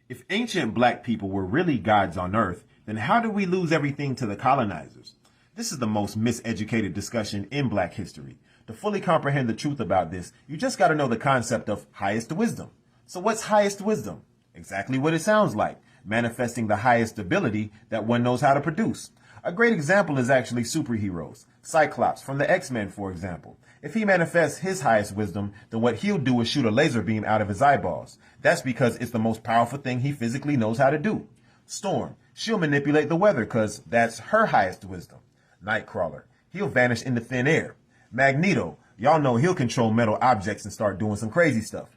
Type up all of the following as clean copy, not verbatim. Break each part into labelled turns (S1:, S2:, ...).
S1: If ancient black people were really gods on earth, then how did we lose everything to the colonizers? This is the most miseducated discussion in black history. To fully comprehend the truth about this, you just got to know the concept of highest wisdom. So what's highest wisdom? Exactly what it sounds like, manifesting the highest ability that one knows how to produce. A great example is actually superheroes. Cyclops from the X-Men, for example. If he manifests his highest wisdom, then what he'll do is shoot a laser beam out of his eyeballs. That's because it's the most powerful thing he physically knows how to do. Storm, she'll manipulate the weather because that's her highest wisdom. Nightcrawler, he'll vanish into thin air. Magneto, y'all know he'll control metal objects and start doing some crazy stuff.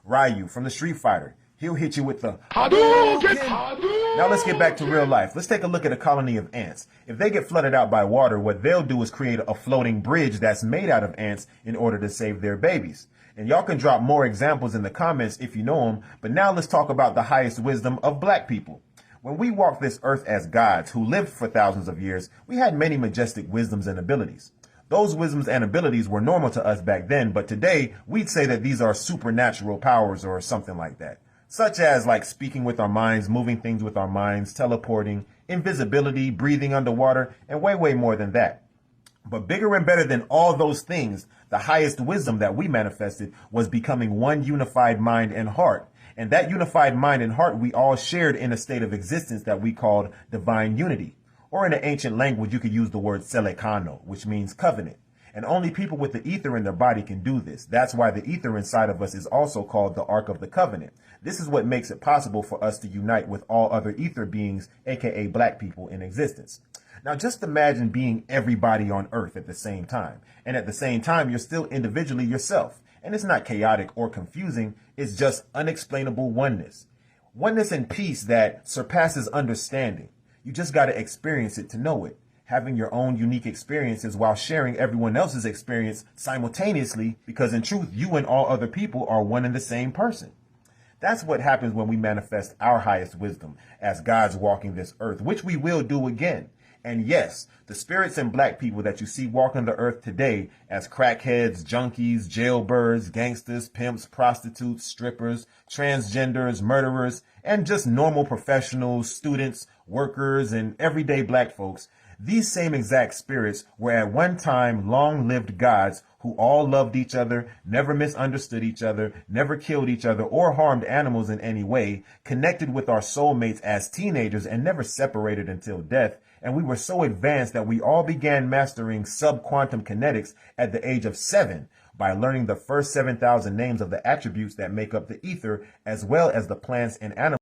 S1: Ryu from the Street Fighter, he'll hit you with the Hadouken! Now let's get back to real life. Let's take a look at a colony of ants. If they get flooded out by water, what they'll do is create a floating bridge that's made out of ants in order to save their babies. And y'all can drop more examples in the comments if you know them, but now let's talk about the highest wisdom of black people. When we walked this earth as gods who lived for thousands of years, we had many majestic wisdoms and abilities. Those wisdoms and abilities were normal to us back then, but today we'd say that these are supernatural powers or something like that. Such as like speaking with our minds, moving things with our minds, teleporting, invisibility, breathing underwater, and way more than that. But bigger and better than all those things, the highest wisdom that we manifested was becoming one unified mind and heart. And that unified mind and heart we all shared in a state of existence that we called divine unity. Or in the ancient language, you could use the word selekano, which means covenant. And only people with the ether in their body can do this. That's why the ether inside of us is also called the Ark of the Covenant. This is what makes it possible for us to unite with all other ether beings, aka black people, in existence. Now just imagine being everybody on earth at the same time. And at the same time, you're still individually yourself. And it's not chaotic or confusing. It's just unexplainable oneness. Oneness and peace that surpasses understanding. You just got to experience it to know it. Having your own unique experiences while sharing everyone else's experience simultaneously, because in truth, you and all other people are one and the same person. That's what happens when we manifest our highest wisdom as gods walking this earth, which we will do again. And yes, the spirits and black people that you see walking the earth today as crackheads, junkies, jailbirds, gangsters, pimps, prostitutes, strippers, transgenders, murderers, and just normal professionals, students, workers, and everyday black folks, these same exact spirits were at one time long-lived gods who all loved each other, never misunderstood each other, never killed each other or harmed animals in any way, connected with our soulmates as teenagers and never separated until death. And we were so advanced that we all began mastering subquantum kinetics at the age of 7 by learning the first 7,000 names of the attributes that make up the ether, as well as the plants and animals